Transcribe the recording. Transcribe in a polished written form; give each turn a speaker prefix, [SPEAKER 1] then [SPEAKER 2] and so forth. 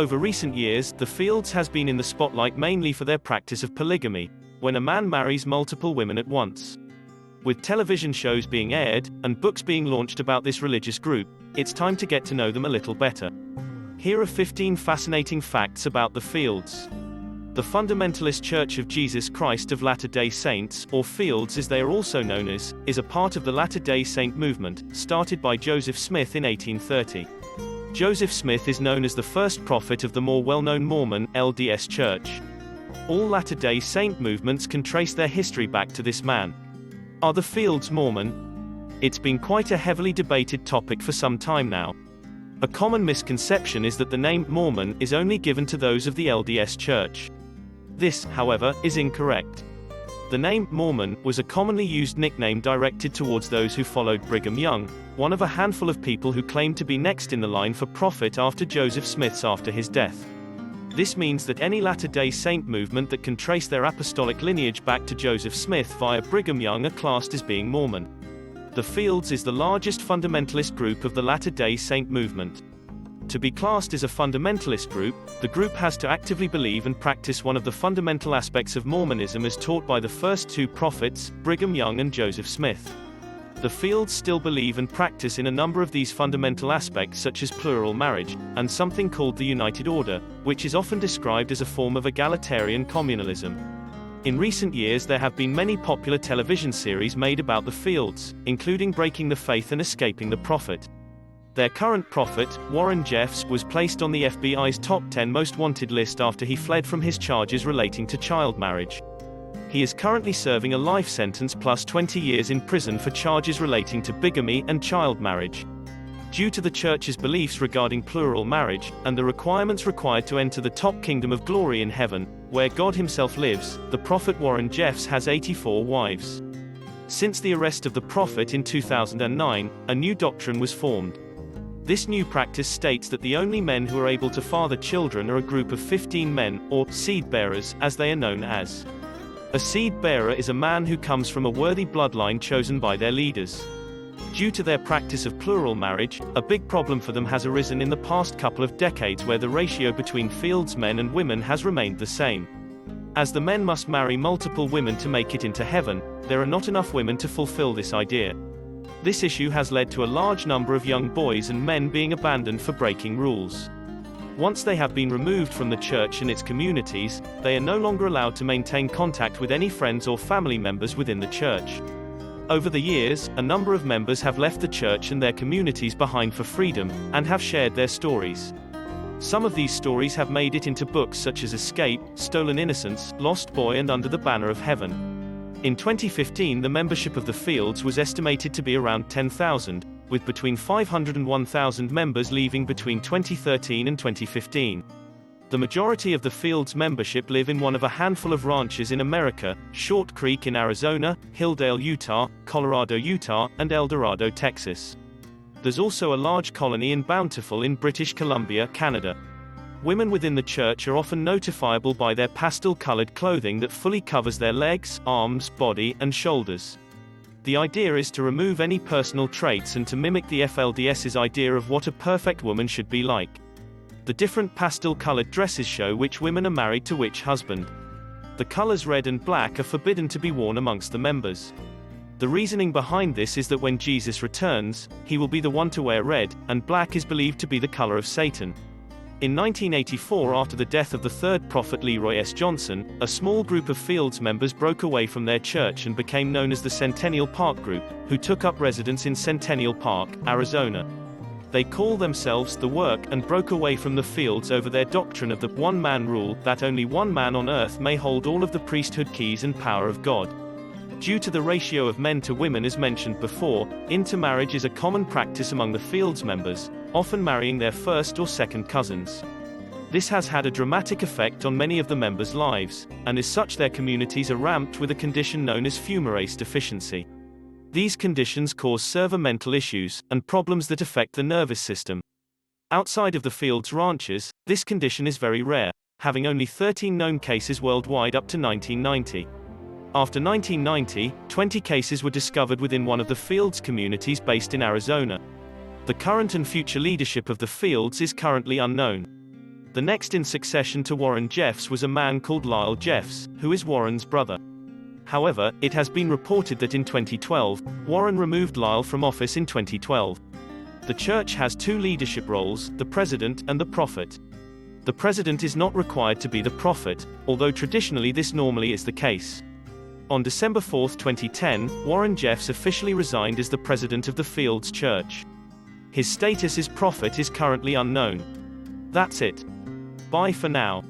[SPEAKER 1] Over recent years, the Fields has been in the spotlight mainly for their practice of polygamy, when a man marries multiple women at once. With television shows being aired, and books being launched about this religious group, it's time to get to know them a little better. Here are 15 fascinating facts about the Fields. The Fundamentalist Church of Jesus Christ of Latter-day Saints, or Fields as they are also known as, is a part of the Latter-day Saint movement, started by Joseph Smith in 1830. Joseph Smith is known as the first prophet of the more well-known Mormon, LDS Church. All Latter-day Saint movements can trace their history back to this man. Are the Fields Mormon? It's been quite a heavily debated topic for some time now. A common misconception is that the name Mormon is only given to those of the LDS Church. This, however, is incorrect. The name Mormon was a commonly used nickname directed towards those who followed Brigham Young, one of a handful of people who claimed to be next in the line for prophet after Joseph Smith's after his death. This means that any Latter-day Saint movement that can trace their apostolic lineage back to Joseph Smith via Brigham Young are classed as being Mormon. The Fields is the largest fundamentalist group of the Latter-day Saint movement. To be classed as a fundamentalist group, the group has to actively believe and practice one of the fundamental aspects of Mormonism as taught by the first two prophets, Brigham Young and Joseph Smith. The Fields still believe and practice in a number of these fundamental aspects such as plural marriage, and something called the United Order, which is often described as a form of egalitarian communalism. In recent years there have been many popular television series made about the Fields, including Breaking the Faith and Escaping the Prophet. Their current prophet, Warren Jeffs, was placed on the FBI's top 10 most wanted list after he fled from his charges relating to child marriage. He is currently serving a life sentence plus 20 years in prison for charges relating to bigamy and child marriage. Due to the church's beliefs regarding plural marriage, and the requirements required to enter the top kingdom of glory in heaven, where God himself lives, the prophet Warren Jeffs has 84 wives. Since the arrest of the prophet in 2009, a new doctrine was formed. This new practice states that the only men who are able to father children are a group of 15 men, or seed bearers, as they are known as. A seed bearer is a man who comes from a worthy bloodline chosen by their leaders. Due to their practice of plural marriage, a big problem for them has arisen in the past couple of decades where the ratio between Fields men and women has remained the same. As the men must marry multiple women to make it into heaven, there are not enough women to fulfill this idea. This issue has led to a large number of young boys and men being abandoned for breaking rules. Once they have been removed from the church and its communities, they are no longer allowed to maintain contact with any friends or family members within the church. Over the years, a number of members have left the church and their communities behind for freedom, and have shared their stories. Some of these stories have made it into books such as Escape, Stolen Innocence, Lost Boy and Under the Banner of Heaven. In 2015 the membership of the Fields was estimated to be around 10,000, with between 500 and 1,000 members leaving between 2013 and 2015. The majority of the Fields membership live in one of a handful of ranches in America, Short Creek in Arizona, Hildale, Utah, Colorado, Utah, and Eldorado, Texas. There's also a large colony in Bountiful in British Columbia, Canada. Women within the church are often notifiable by their pastel-colored clothing that fully covers their legs, arms, body, and shoulders. The idea is to remove any personal traits and to mimic the FLDS's idea of what a perfect woman should be like. The different pastel-colored dresses show which women are married to which husband. The colors red and black are forbidden to be worn amongst the members. The reasoning behind this is that when Jesus returns, he will be the one to wear red, and black is believed to be the color of Satan. In 1984, after the death of the third prophet Leroy S. Johnson, a small group of Fields members broke away from their church and became known as the Centennial Park Group, who took up residence in Centennial Park, Arizona. They call themselves The Work and broke away from the Fields over their doctrine of the one-man rule, that only one man on earth may hold all of the priesthood keys and power of God. Due to the ratio of men to women as mentioned before, intermarriage is a common practice among the Fields members, often marrying their first or second cousins. This has had a dramatic effect on many of the members' lives, and as such their communities are ramped with a condition known as fumarase deficiency. These conditions cause severe mental issues, and problems that affect the nervous system. Outside of the Fields ranches, this condition is very rare, having only 13 known cases worldwide up to 1990. After 1990, 20 cases were discovered within one of the Fields communities based in Arizona. The current and future leadership of the Fields is currently unknown. The next in succession to Warren Jeffs was a man called Lyle Jeffs, who is Warren's brother. However, it has been reported that in 2012, Warren removed Lyle from office in 2012. The church has two leadership roles, the president and the prophet. The president is not required to be the prophet, although traditionally this normally is the case. On December 4, 2010, Warren Jeffs officially resigned as the president of the Fields Church. His status as prophet is currently unknown. That's it. Bye for now.